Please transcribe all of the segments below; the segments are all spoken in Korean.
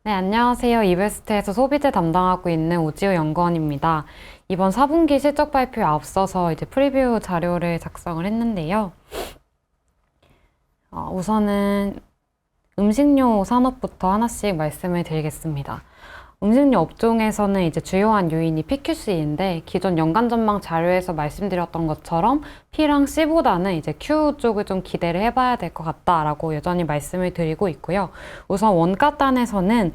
네, 안녕하세요. 이베스트에서 소비재 담당하고 있는 오지우 연구원입니다. 이번 4분기 실적 발표에 앞서서 이제 프리뷰 자료를 작성을 했는데요. 우선은 음식료 산업부터 하나씩 말씀을 드리겠습니다. 음식료 업종에서는 이제 주요한 요인이 PQC인데 기존 연간 전망 자료에서 말씀드렸던 것처럼 P랑 C보다는 이제 Q 쪽을 좀 기대를 해봐야 될 것 같다라고 여전히 말씀을 드리고 있고요. 우선 원가단에서는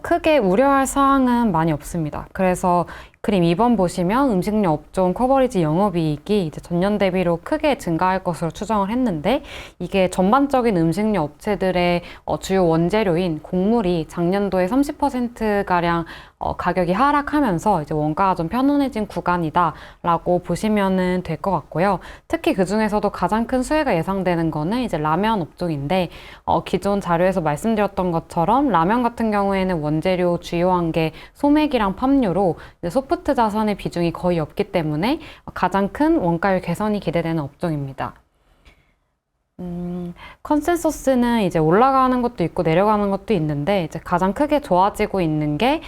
크게 우려할 사항은 많이 없습니다. 그래서 그림 2번 보시면 음식료 업종 커버리지 영업이익이 이제 전년 대비로 크게 증가할 것으로 추정을 했는데 이게 전반적인 음식료 업체들의 주요 원재료인 곡물이 작년도에 30%가량 가격이 하락하면서 이제 원가가 좀 편안해진 구간이다라고 보시면은 될 것 같고요. 특히 그 중에서도 가장 큰 수혜가 예상되는 거는 이제 라면 업종인데 기존 자료에서 말씀드렸던 것처럼 라면 같은 경우에는 원재료 주요한 게 소맥이랑 팜유로 이제 소프트 자산의 비중이 거의 없기 때문에 가장 큰 원가율 개선이 기대되는 업종입니다. 컨센서스는 이제 올라가는 것도 있고 내려가는 것도 있는데 이제 가장 크게 좋아지고 있는 게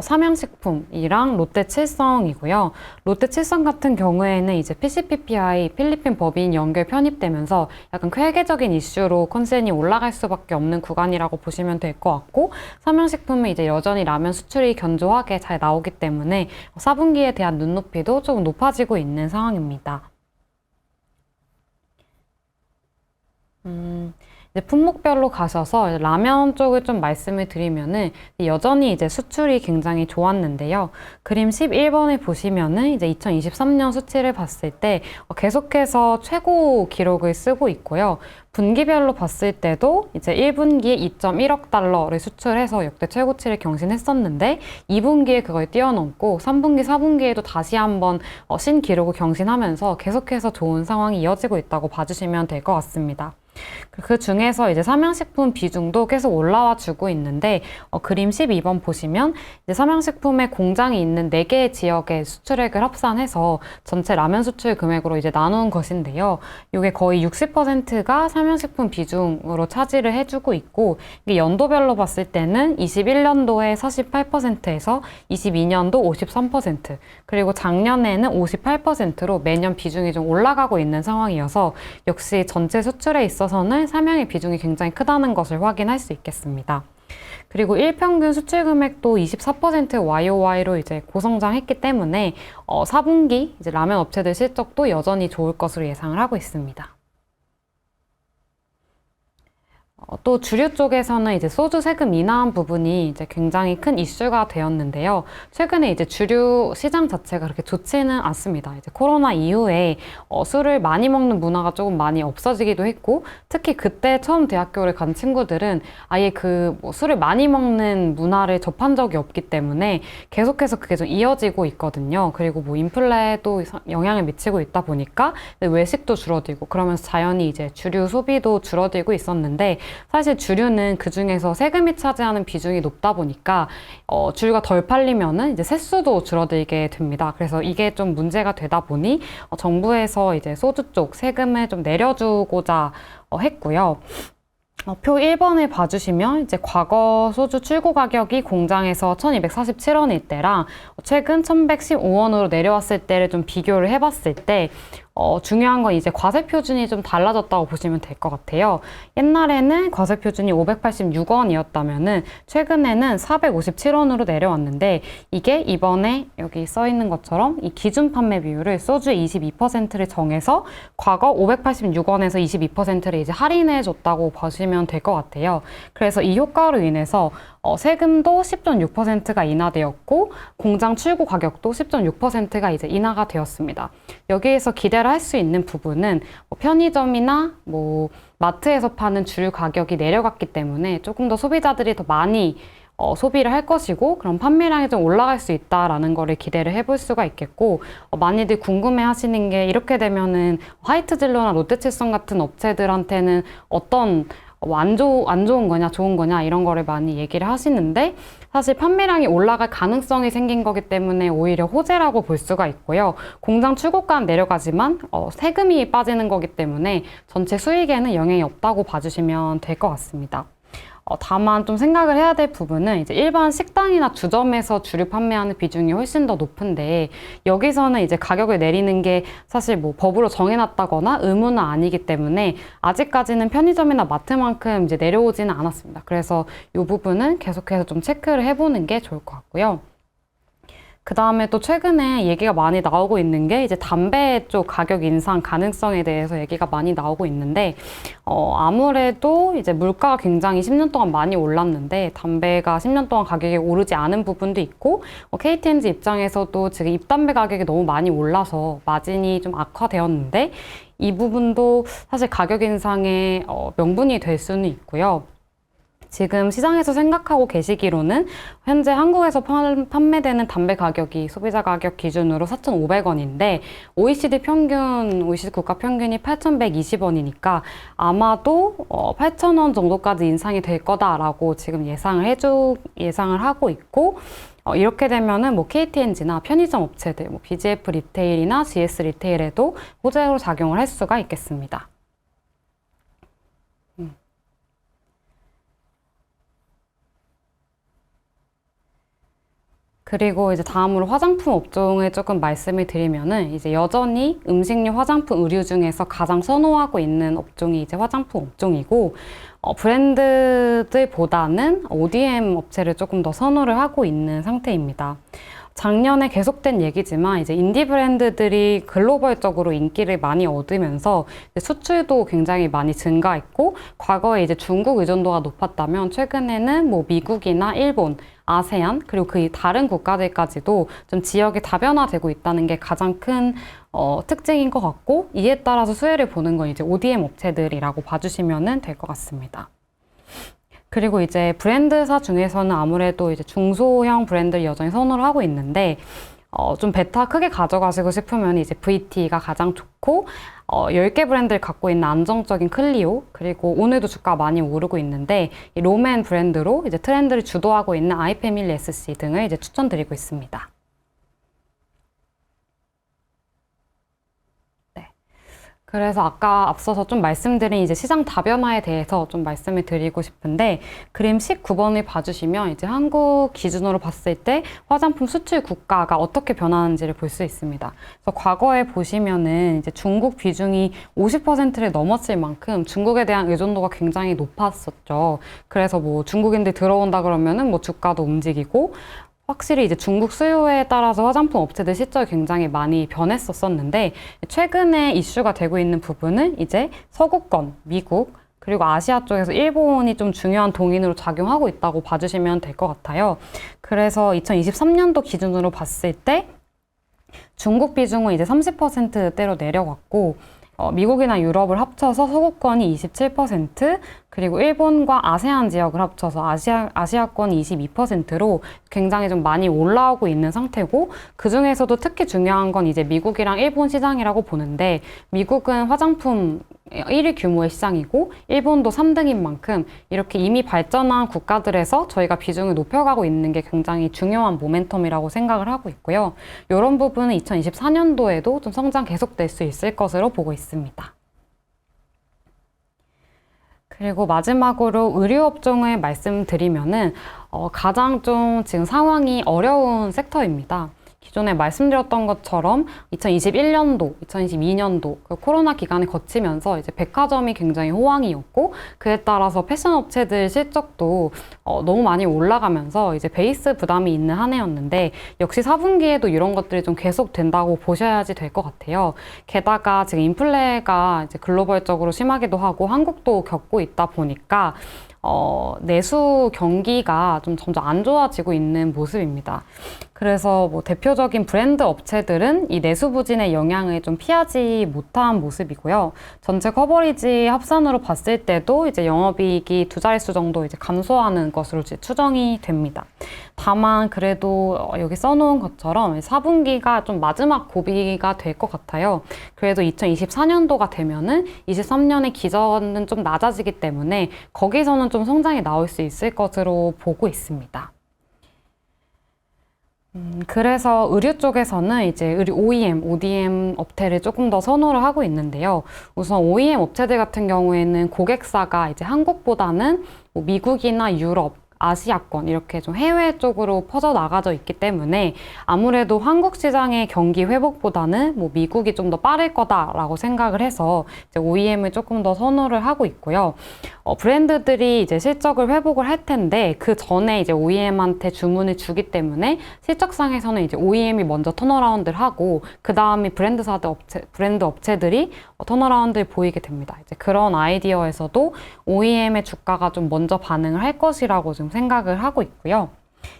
삼양식품이랑 롯데칠성이고요. 롯데칠성 같은 경우에는 이제 PCPPI 필리핀 법인 연결 편입되면서 약간 회계적인 이슈로 컨센이 올라갈 수밖에 없는 구간이라고 보시면 될 것 같고 삼양식품은 이제 여전히 라면 수출이 견조하게 잘 나오기 때문에 4분기에 대한 눈높이도 조금 높아지고 있는 상황입니다. 이제 품목별로 가셔서 라면 쪽을 좀 말씀을 드리면은 여전히 이제 수출이 굉장히 좋았는데요. 그림 11번을 보시면은 이제 2023년 수치를 봤을 때 계속해서 최고 기록을 쓰고 있고요. 분기별로 봤을 때도 이제 1분기에 2.1억 달러를 수출해서 역대 최고치를 경신했었는데 2분기에 그걸 뛰어넘고 3분기, 4분기에도 다시 한번 신기록을 경신하면서 계속해서 좋은 상황이 이어지고 있다고 봐주시면 될 것 같습니다. 그 중에서 이제 삼양식품 비중도 계속 올라와 주고 있는데 그림 12번 보시면 이제 삼양식품의 공장이 있는 4개의 지역의 수출액을 합산해서 전체 라면 수출 금액으로 이제 나눈 것인데요. 이게 거의 60%가 삼양식품 비중으로 차지를 해주고 있고 이게 연도별로 봤을 때는 21년도에 48%에서 22년도 53% 그리고 작년에는 58%로 매년 비중이 좀 올라가고 있는 상황이어서 역시 전체 수출에 있어서는 삼양의 비중이 굉장히 크다는 것을 확인할 수 있겠습니다. 그리고 일평균 수출 금액도 24% YOY로 이제 고성장했기 때문에 4분기 이제 라면 업체들 실적도 여전히 좋을 것으로 예상을 하고 있습니다. 또 주류 쪽에서는 이제 소주 세금 인하한 부분이 이제 굉장히 큰 이슈가 되었는데요. 최근에 이제 주류 시장 자체가 그렇게 좋지는 않습니다. 이제 코로나 이후에 술을 많이 먹는 문화가 조금 많이 없어지기도 했고, 특히 그때 처음 대학교를 간 친구들은 아예 뭐 술을 많이 먹는 문화를 접한 적이 없기 때문에 계속해서 그게 좀 이어지고 있거든요. 그리고 뭐 인플레도 영향을 미치고 있다 보니까 외식도 줄어들고 그러면서 자연히 이제 주류 소비도 줄어들고 있었는데 사실 주류는 그 중에서 세금이 차지하는 비중이 높다 보니까 주류가 덜 팔리면은 이제 세수도 줄어들게 됩니다. 그래서 이게 좀 문제가 되다 보니 정부에서 이제 소주 쪽 세금을 좀 내려주고자 했고요. 표 1번을 봐주시면 이제 과거 소주 출고 가격이 공장에서 1247원일 때랑 최근 1115원으로 내려왔을 때를 좀 비교를 해봤을 때 중요한 건 이제 과세 표준이 좀 달라졌다고 보시면 될 것 같아요. 옛날에는 과세 표준이 586원이었다면은 최근에는 457원으로 내려왔는데 이게 이번에 여기 써 있는 것처럼 이 기준 판매 비율을 소주의 22%를 정해서 과거 586원에서 22%를 이제 할인해 줬다고 보시면 될 것 같아요. 그래서 이 효과로 인해서 세금도 10.6%가 인하되었고 공장 출고 가격도 10.6%가 이제 인하가 되었습니다. 여기에서 기대를 할 수 있는 부분은 편의점이나 마트에서 파는 주류 가격이 내려갔기 때문에 조금 더 소비자들이 더 많이 소비를 할 것이고 그럼 판매량이 좀 올라갈 수 있다라는 거를 기대를 해볼 수가 있겠고 많이들 궁금해 하시는 게 이렇게 되면은 화이트진로나 롯데칠성 같은 업체들한테는 어떤 안 좋은 거냐 좋은 거냐 이런 거를 많이 얘기를 하시는데 사실 판매량이 올라갈 가능성이 생긴 거기 때문에 오히려 호재라고 볼 수가 있고요. 공장 출고가는 내려가지만 세금이 빠지는 거기 때문에 전체 수익에는 영향이 없다고 봐주시면 될 것 같습니다. 다만 좀 생각을 해야 될 부분은 이제 일반 식당이나 주점에서 주류 판매하는 비중이 훨씬 더 높은데 여기서는 이제 가격을 내리는 게 사실 뭐 법으로 정해놨다거나 의무는 아니기 때문에 아직까지는 편의점이나 마트만큼 이제 내려오지는 않았습니다. 그래서 이 부분은 계속해서 좀 체크를 해보는 게 좋을 것 같고요. 그 다음에 또 최근에 얘기가 많이 나오고 있는 게 이제 담배 쪽 가격 인상 가능성에 대해서 얘기가 많이 나오고 있는데 아무래도 이제 물가가 굉장히 10년 동안 많이 올랐는데 담배가 10년 동안 가격이 오르지 않은 부분도 있고 KT&G 입장에서도 지금 입담배 가격이 너무 많이 올라서 마진이 좀 악화되었는데 이 부분도 사실 가격 인상의 명분이 될 수는 있고요. 지금 시장에서 생각하고 계시기로는 현재 한국에서 판매되는 담배 가격이 소비자 가격 기준으로 4,500원인데 OECD 국가 평균이 8,120원이니까 아마도 8,000원 정도까지 인상이 될 거다라고 지금 예상을 하고 있고 이렇게 되면은 뭐 KT&G나 편의점 업체들, 뭐 BGF 리테일이나 GS 리테일에도 호재로 작용을 할 수가 있겠습니다. 그리고 이제 다음으로 화장품 업종을 조금 말씀을 드리면은 이제 여전히 음식료, 화장품, 의류 중에서 가장 선호하고 있는 업종이 이제 화장품 업종이고 브랜드들보다는 ODM 업체를 조금 더 선호를 하고 있는 상태입니다. 작년에 계속된 얘기지만 이제 인디 브랜드들이 글로벌적으로 인기를 많이 얻으면서 수출도 굉장히 많이 증가했고 과거에 이제 중국 의존도가 높았다면 최근에는 뭐 미국이나 일본, 아세안 그리고 그 다른 국가들까지도 좀 지역이 다변화되고 있다는 게 가장 큰 특징인 것 같고 이에 따라서 수혜를 보는 건 이제 ODM 업체들이라고 봐주시면 될 것 같습니다. 그리고 이제 브랜드사 중에서는 아무래도 이제 중소형 브랜드를 여전히 선호를 하고 있는데 좀 베타 크게 가져가시고 싶으면 이제 VT가 가장 좋고 10개 브랜드를 갖고 있는 안정적인 클리오 그리고 오늘도 주가 많이 오르고 있는데 이 롬앤 브랜드로 이제 트렌드를 주도하고 있는 아이패밀리 SC 등을 이제 추천드리고 있습니다. 그래서 아까 앞서서 좀 말씀드린 이제 시장 다변화에 대해서 좀 말씀을 드리고 싶은데 그림 19번을 봐주시면 이제 한국 기준으로 봤을 때 화장품 수출 국가가 어떻게 변하는지를 볼 수 있습니다. 그래서 과거에 보시면은 이제 중국 비중이 50%를 넘었을 만큼 중국에 대한 의존도가 굉장히 높았었죠. 그래서 뭐 중국인들 들어온다 그러면은 뭐 주가도 움직이고 확실히 이제 중국 수요에 따라서 화장품 업체들 실적이 굉장히 많이 변했었는데 최근에 이슈가 되고 있는 부분은 이제 서구권, 미국, 그리고 아시아 쪽에서 일본이 좀 중요한 동인으로 작용하고 있다고 봐주시면 될 것 같아요. 그래서 2023년도 기준으로 봤을 때 중국 비중은 이제 30%대로 내려갔고 미국이나 유럽을 합쳐서 서구권이 27%, 그리고 일본과 아세안 지역을 합쳐서 아시아권이 22%로 굉장히 좀 많이 올라오고 있는 상태고 그 중에서도 특히 중요한 건 이제 미국이랑 일본 시장이라고 보는데 미국은 화장품 1위 규모의 시장이고 일본도 3등인 만큼 이렇게 이미 발전한 국가들에서 저희가 비중을 높여가고 있는 게 굉장히 중요한 모멘텀이라고 생각을 하고 있고요. 이런 부분은 2024년도에도 좀 성장 계속될 수 있을 것으로 보고 있습니다. 그리고 마지막으로 의류업종을 말씀드리면은 가장 좀 지금 상황이 어려운 섹터입니다. 기존에 말씀드렸던 것처럼 2021년도, 2022년도 그 코로나 기간을 거치면서 이제 백화점이 굉장히 호황이었고 그에 따라서 패션 업체들 실적도 너무 많이 올라가면서 이제 베이스 부담이 있는 한 해였는데 역시 4분기에도 이런 것들이 좀 계속된다고 보셔야지 될 것 같아요. 게다가 지금 인플레가 이제 글로벌적으로 심하기도 하고 한국도 겪고 있다 보니까 내수 경기가 좀 점점 안 좋아지고 있는 모습입니다. 그래서 뭐 대표적인 브랜드 업체들은 이 내수 부진의 영향을 좀 피하지 못한 모습이고요. 전체 커버리지 합산으로 봤을 때도 이제 영업이익이 두 자릿수 정도 이제 감소하는 것으로 이제 추정이 됩니다. 다만 그래도 여기 써놓은 것처럼 4분기가 좀 마지막 고비가 될 것 같아요. 그래도 2024년도가 되면은 23년의 기전은 좀 낮아지기 때문에 거기서는 좀 성장이 나올 수 있을 것으로 보고 있습니다. 그래서 의류 쪽에서는 이제 의류 OEM, ODM 업체를 조금 더 선호를 하고 있는데요. 우선 OEM 업체들 같은 경우에는 고객사가 이제 한국보다는 뭐 미국이나 유럽, 아시아권 이렇게 좀 해외 쪽으로 퍼져 나가져 있기 때문에 아무래도 한국 시장의 경기 회복보다는 뭐 미국이 좀 더 빠를 거다라고 생각을 해서 이제 OEM을 조금 더 선호를 하고 있고요. 브랜드들이 이제 실적을 회복을 할 텐데 그 전에 이제 OEM한테 주문을 주기 때문에 실적상에서는 이제 OEM이 먼저 턴어라운드를 하고 그 다음에 브랜드 업체들이 턴어라운드를 보이게 됩니다. 이제 그런 아이디어에서도 OEM의 주가가 좀 먼저 반응을 할 것이라고 좀 생각을 하고 있고요.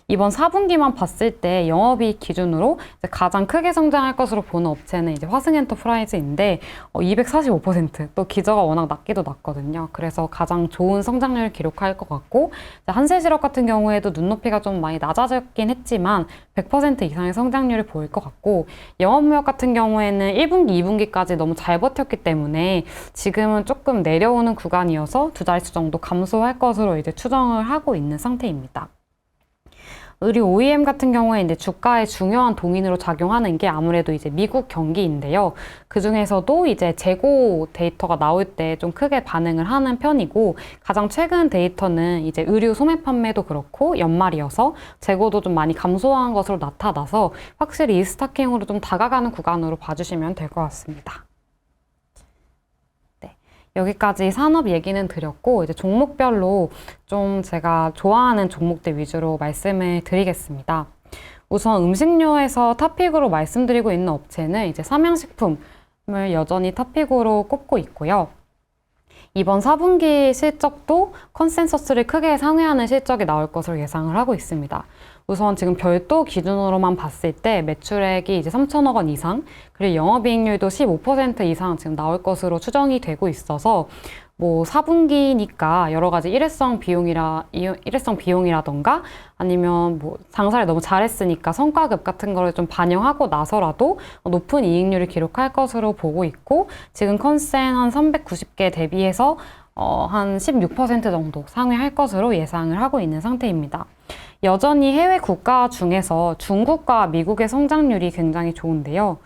이번 4분기만 봤을 때 영업이익 기준으로 이제 가장 크게 성장할 것으로 보는 업체는 이제 화승엔터프라이즈인데 245%또 기저가 워낙 낮기도 낮거든요. 그래서 가장 좋은 성장률을 기록할 것 같고 한세실업 같은 경우에도 눈높이가 좀 많이 낮아졌긴 했지만 100% 이상의 성장률을 보일 것 같고 영업무역 같은 경우에는 1분기, 2분기까지 너무 잘 버텼기 때문에 지금은 조금 내려오는 구간이어서 두 자릿수 정도 감소할 것으로 이제 추정을 하고 있는 상태입니다. 의류 OEM 같은 경우에 이제 주가의 중요한 동인으로 작용하는 게 아무래도 이제 미국 경기인데요. 그 중에서도 이제 재고 데이터가 나올 때 좀 크게 반응을 하는 편이고 가장 최근 데이터는 이제 의류 소매 판매도 그렇고 연말이어서 재고도 좀 많이 감소한 것으로 나타나서 확실히 이 스타킹으로 좀 다가가는 구간으로 봐주시면 될 것 같습니다. 여기까지 산업 얘기는 드렸고 이제 종목별로 좀 제가 좋아하는 종목들 위주로 말씀을 드리겠습니다. 우선 음식료에서 탑픽으로 말씀드리고 있는 업체는 이제 삼양식품을 여전히 탑픽으로 꼽고 있고요. 이번 4분기 실적도 컨센서스를 크게 상회하는 실적이 나올 것으로 예상을 하고 있습니다. 우선 지금 별도 기준으로만 봤을 때 매출액이 이제 3천억 원 이상, 그리고 영업이익률도 15% 이상 지금 나올 것으로 추정이 되고 있어서 뭐 4분기니까 여러 가지 일회성 비용이라던가 아니면 뭐 장사를 너무 잘했으니까 성과급 같은 거를 좀 반영하고 나서라도 높은 이익률을 기록할 것으로 보고 있고 지금 컨센 한 390개 대비해서 한 16% 정도 상회할 것으로 예상을 하고 있는 상태입니다. 여전히 해외 국가 중에서 중국과 미국의 성장률이 굉장히 좋은데요.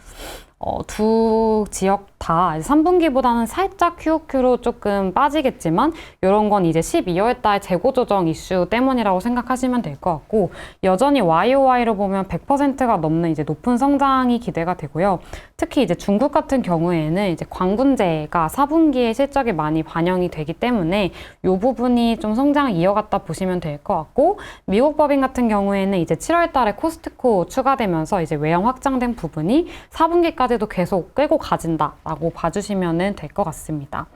두 지역 다 3분기보다는 살짝 QOQ로 조금 빠지겠지만 이런 건 이제 12월 달 재고 조정 이슈 때문이라고 생각하시면 될 것 같고 여전히 YOY로 보면 100%가 넘는 이제 높은 성장이 기대가 되고요. 특히 이제 중국 같은 경우에는 이제 광군제가 4분기에 실적이 많이 반영이 되기 때문에 이 부분이 좀 성장을 이어갔다 보시면 될 것 같고 미국 법인 같은 경우에는 이제 7월 달에 코스트코 추가되면서 이제 외형 확장된 부분이 4분기까지도 계속 끌고 가진다라고 봐주시면 될 것 같습니다.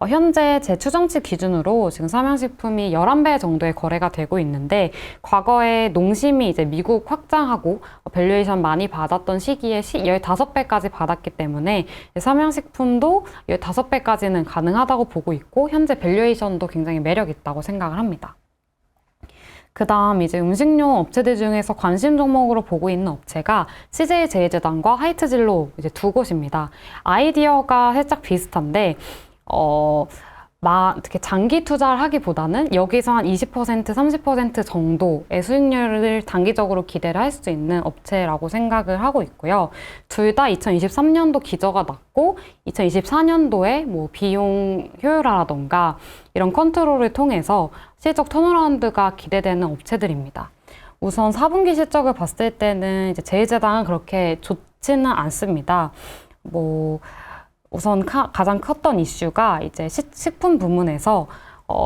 현재 제 추정치 기준으로 지금 삼양식품이 11배 정도의 거래가 되고 있는데 과거에 농심이 이제 미국 확장하고 밸류에이션 많이 받았던 시기에 15배까지 받았기 때문에 삼양식품도 15배까지는 가능하다고 보고 있고 현재 밸류에이션도 굉장히 매력 있다고 생각을 합니다. 그 다음 이제 음식료 업체들 중에서 관심 종목으로 보고 있는 업체가 CJ제일제당과 하이트진로 이제 두 곳입니다. 아이디어가 살짝 비슷한데 특히 장기 투자를 하기보다는 여기서 한 20%, 30% 정도의 수익률을 단기적으로 기대를 할 수 있는 업체라고 생각을 하고 있고요. 둘 다 2023년도 기저가 낮고 2024년도에 뭐 비용 효율화라던가 이런 컨트롤을 통해서 실적 턴어라운드가 기대되는 업체들입니다. 우선 4분기 실적을 봤을 때는 이제 제일제당은 그렇게 좋지는 않습니다. 우선 가장 컸던 이슈가 이제 식품 부문에서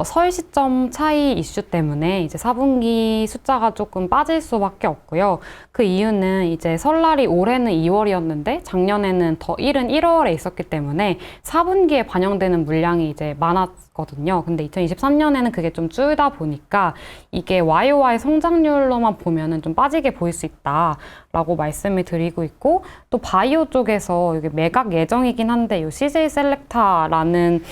설 시점 차이 이슈 때문에 이제 4분기 숫자가 조금 빠질 수밖에 없고요. 그 이유는 이제 설날이 올해는 2월이었는데 작년에는 더 일은 1월에 있었기 때문에 4분기에 반영되는 물량이 이제 많았거든요. 근데 2023년에는 그게 좀 줄다 보니까 이게 YOY 성장률로만 보면은 좀 빠지게 보일 수 있다라고 말씀을 드리고 있고 또 바이오 쪽에서 이게 매각 예정이긴 한데 이 CJ 셀렉타라는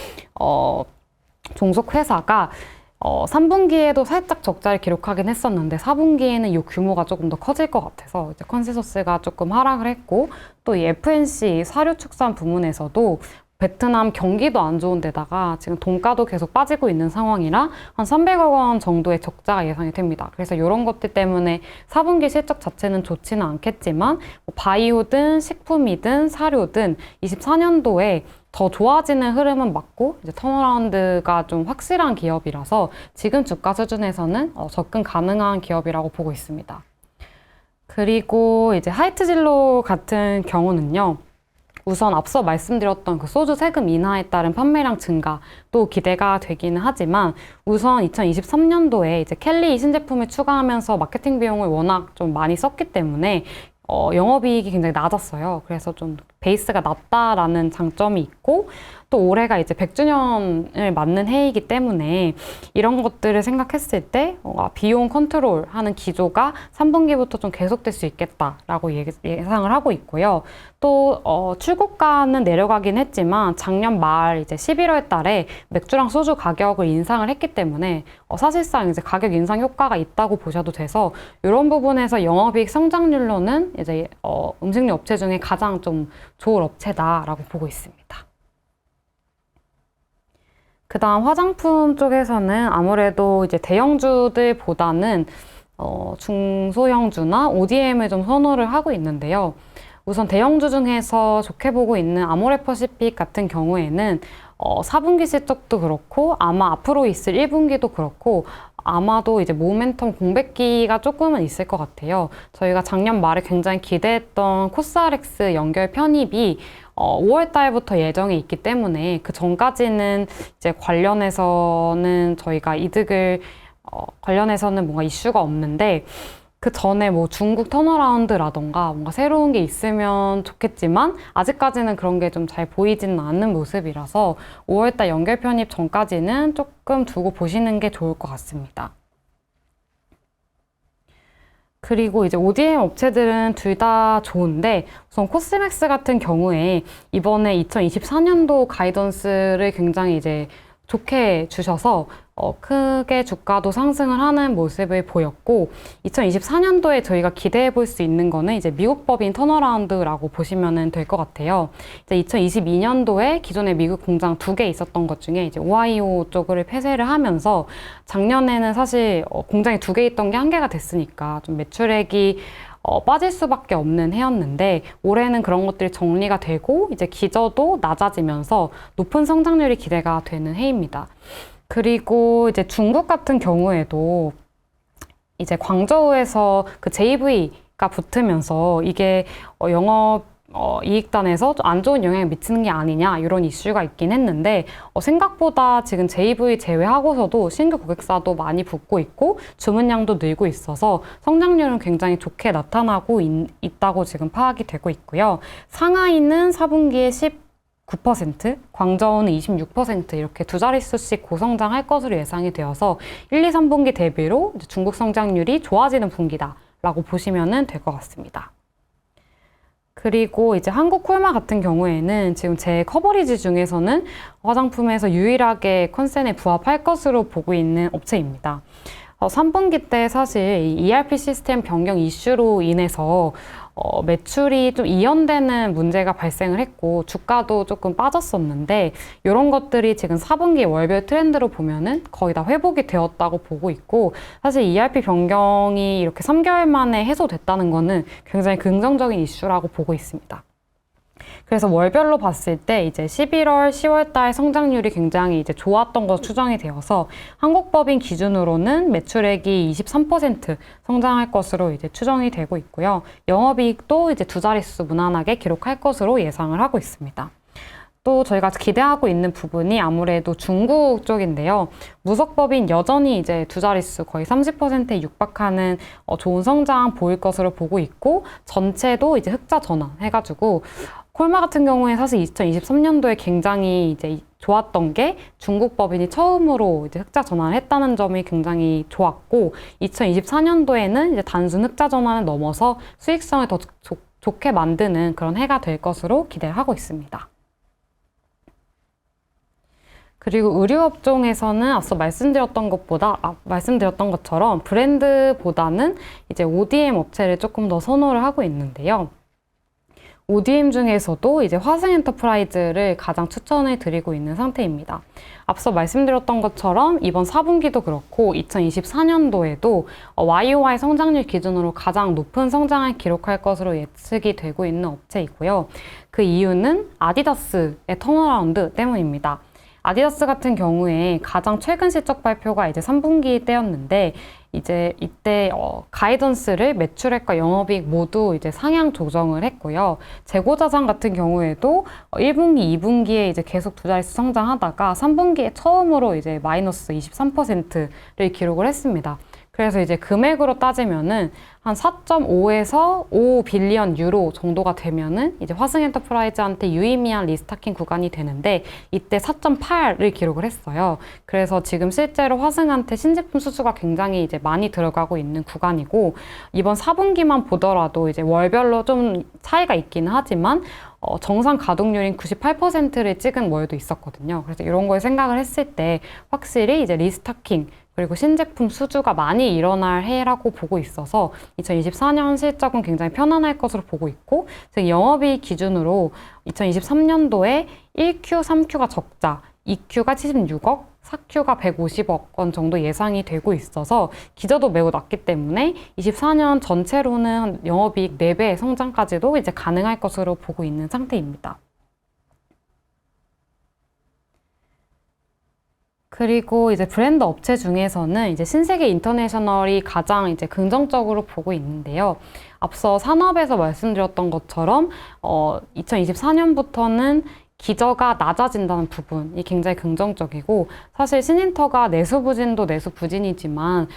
종속 회사가 3분기에도 살짝 적자를 기록하긴 했었는데 4분기에는 이 규모가 조금 더 커질 것 같아서 이제 컨센서스가 조금 하락을 했고 또 이 FNC 사료 축산 부문에서도 베트남 경기도 안 좋은 데다가 지금 돈가도 계속 빠지고 있는 상황이라 한 300억 원 정도의 적자가 예상이 됩니다. 그래서 이런 것들 때문에 4분기 실적 자체는 좋지는 않겠지만 뭐 바이오든 식품이든 사료든 24년도에 더 좋아지는 흐름은 맞고 이제 턴어라운드가 좀 확실한 기업이라서 지금 주가 수준에서는 접근 가능한 기업이라고 보고 있습니다. 그리고 이제 하이트진로 같은 경우는요. 우선 앞서 말씀드렸던 그 소주 세금 인하에 따른 판매량 증가도 기대가 되기는 하지만 우선 2023년도에 이제 켈리 신제품을 추가하면서 마케팅 비용을 워낙 좀 많이 썼기 때문에 영업이익이 굉장히 낮았어요. 그래서 좀 베이스가 낮다라는 장점이 있고 또 올해가 이제 100주년을 맞는 해이기 때문에 이런 것들을 생각했을 때 비용 컨트롤하는 기조가 3분기부터 좀 계속될 수 있겠다라고 예상을 하고 있고요. 또 출고가는 내려가긴 했지만 작년 말 이제 11월 달에 맥주랑 소주 가격을 인상을 했기 때문에 사실상 이제 가격 인상 효과가 있다고 보셔도 돼서 이런 부분에서 영업이익 성장률로는 이제 음식료 업체 중에 가장 좀 좋을 업체다라고 보고 있습니다. 그 다음 화장품 쪽에서는 아무래도 이제 대형주들보다는 중소형주나 ODM을 좀 선호를 하고 있는데요. 우선 대형주 중에서 좋게 보고 있는 아모레퍼시픽 같은 경우에는 4분기 실적도 그렇고 아마 앞으로 있을 1분기도 그렇고 아마도 이제 모멘텀 공백기가 조금은 있을 것 같아요. 저희가 작년 말에 굉장히 기대했던 코스알엑스 연결 편입이 5월 달부터 예정이 있기 때문에 그 전까지는 이제 관련해서는 저희가 이득을 관련해서는 뭔가 이슈가 없는데 그 전에 뭐 중국 턴어라운드라던가 뭔가 새로운 게 있으면 좋겠지만 아직까지는 그런 게 좀 잘 보이지는 않는 모습이라서 5월달 연결 편입 전까지는 조금 두고 보시는 게 좋을 것 같습니다. 그리고 이제 ODM 업체들은 둘 다 좋은데 우선 코스맥스 같은 경우에 이번에 2024년도 가이던스를 굉장히 이제 좋게 주셔서 크게 주가도 상승을 하는 모습을 보였고 2024년도에 저희가 기대해 볼 수 있는 거는 이제 미국 법인 턴어라운드라고 보시면 될 것 같아요. 이제 2022년도에 기존에 미국 공장 2개 있었던 것 중에 이제 오하이오 쪽을 폐쇄를 하면서 작년에는 사실 공장이 2개 있던 게 1개가 됐으니까 좀 매출액이 빠질 수밖에 없는 해였는데 올해는 그런 것들이 정리가 되고 이제 기저도 낮아지면서 높은 성장률이 기대가 되는 해입니다. 그리고 이제 중국 같은 경우에도 이제 광저우에서 그 JV가 붙으면서 이게 영업 이익단에서 안 좋은 영향을 미치는 게 아니냐 이런 이슈가 있긴 했는데 생각보다 지금 JV 제외하고서도 신규 고객사도 많이 붙고 있고 주문량도 늘고 있어서 성장률은 굉장히 좋게 나타나고 있다고 지금 파악이 되고 있고요. 상하이는 4분기에 9%, 광저우는 26% 이렇게 두 자릿수씩 고성장할 것으로 예상이 되어서 1, 2, 3분기 대비로 중국 성장률이 좋아지는 분기다라고 보시면 될 것 같습니다. 그리고 이제 한국 콜마 같은 경우에는 지금 제 커버리지 중에서는 화장품에서 유일하게 컨센에 부합할 것으로 보고 있는 업체입니다. 3분기 때 사실 이 ERP 시스템 변경 이슈로 인해서 매출이 좀 이연되는 문제가 발생을 했고 주가도 조금 빠졌었는데 이런 것들이 지금 4분기 월별 트렌드로 보면은 거의 다 회복이 되었다고 보고 있고 사실 ERP 변경이 이렇게 3개월 만에 해소됐다는 거는 굉장히 긍정적인 이슈라고 보고 있습니다. 그래서 월별로 봤을 때 이제 11월, 10월 달 성장률이 굉장히 이제 좋았던 것으로 추정이 되어서 한국법인 기준으로는 매출액이 23% 성장할 것으로 이제 추정이 되고 있고요. 영업이익도 이제 두 자릿수 무난하게 기록할 것으로 예상을 하고 있습니다. 또 저희가 기대하고 있는 부분이 아무래도 중국 쪽인데요. 무석법인 여전히 이제 두 자릿수 거의 30%에 육박하는 좋은 성장 보일 것으로 보고 있고 전체도 이제 흑자 전환해가지고 콜마 같은 경우에 사실 2023년도에 굉장히 이제 좋았던 게 중국 법인이 처음으로 이제 흑자 전환을 했다는 점이 굉장히 좋았고 2024년도에는 이제 단순 흑자 전환을 넘어서 수익성을 더 좋게 만드는 그런 해가 될 것으로 기대를 하고 있습니다. 그리고 의류업종에서는 앞서 말씀드렸던 것처럼 브랜드보다는 이제 ODM 업체를 조금 더 선호를 하고 있는데요. ODM 중에서도 이제 화승엔터프라이즈를 가장 추천해 드리고 있는 상태입니다. 앞서 말씀드렸던 것처럼 이번 4분기도 그렇고 2024년도에도 YOY 성장률 기준으로 가장 높은 성장을 기록할 것으로 예측이 되고 있는 업체이고요. 그 이유는 아디다스의 턴어라운드 때문입니다. 아디다스 같은 경우에 가장 최근 실적 발표가 이제 3분기 때였는데 이제 이때 가이던스를 매출액과 영업이익 모두 이제 상향 조정을 했고요. 재고자산 같은 경우에도 1분기, 2분기에 이제 계속 두 자릿수 성장하다가 3분기에 처음으로 이제 마이너스 23%를 기록을 했습니다. 그래서 이제 금액으로 따지면은 한 4.5에서 5 빌리언 유로 정도가 되면은 이제 화승엔터프라이즈한테 유의미한 리스타킹 구간이 되는데 이때 4.8을 기록을 했어요. 그래서 지금 실제로 화승한테 신제품 수주가 굉장히 이제 많이 들어가고 있는 구간이고 이번 4분기만 보더라도 이제 월별로 좀 차이가 있기는 하지만 정상 가동률인 98%를 찍은 월도 있었거든요. 그래서 이런 걸 생각을 했을 때 확실히 이제 리스타킹 그리고 신제품 수주가 많이 일어날 해라고 보고 있어서 2024년 실적은 굉장히 편안할 것으로 보고 있고 즉 영업이익 기준으로 2023년도에 1Q, 3Q가 적자, 2Q가 76억, 4Q가 150억 원 정도 예상이 되고 있어서 기저도 매우 낮기 때문에 24년 전체로는 영업이익 4배 성장까지도 이제 가능할 것으로 보고 있는 상태입니다. 그리고 이제 브랜드 업체 중에서는 이제 신세계 인터내셔널이 가장 이제 긍정적으로 보고 있는데요. 앞서 산업에서 말씀드렸던 것처럼 2024년부터는 기저가 낮아진다는 부분이 굉장히 긍정적이고 사실 신인터가 내수 부진도 내수 부진이지만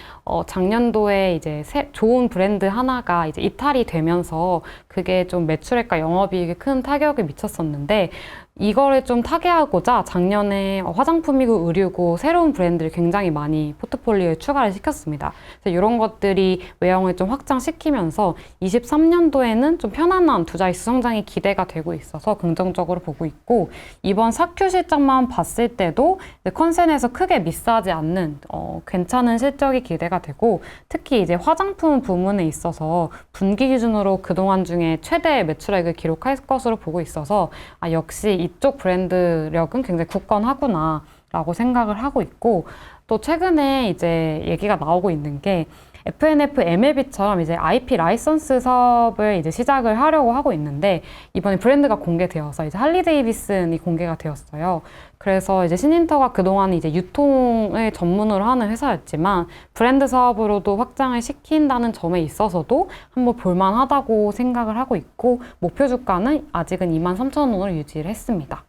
작년도에 이제 좋은 브랜드 하나가 이제 이탈이 되면서 그게 좀 매출액과 영업이익에 큰 타격을 미쳤었는데 이거를 좀 타개하고자 작년에 화장품이고 의류고 새로운 브랜드를 굉장히 많이 포트폴리오에 추가를 시켰습니다. 그래서 이런 것들이 외형을 좀 확장시키면서 23년도에는 좀 편안한 두 자릿수 성장이 기대가 되고 있어서 긍정적으로 보고 있고 이번 4Q 실적만 봤을 때도 컨센에서 크게 미스하지 않는 괜찮은 실적이 기대가 되고 특히 이제 화장품 부문에 있어서 분기 기준으로 그동안 중에 최대 매출액을 기록할 것으로 보고 있어서 역시 이쪽 브랜드력은 굉장히 굳건하구나 라고 생각을 하고 있고 또 최근에 이제 얘기가 나오고 있는 게 FNF MLB처럼 이제 IP 라이선스 사업을 이제 시작을 하려고 하고 있는데 이번에 브랜드가 공개되어서 이제 할리 데이비슨이 공개가 되었어요. 그래서 이제 신인터가 그동안 이제 유통을 전문으로 하는 회사였지만 브랜드 사업으로도 확장을 시킨다는 점에 있어서도 한번 볼만하다고 생각을 하고 있고 목표 주가는 아직은 23,000원으로 유지를 했습니다.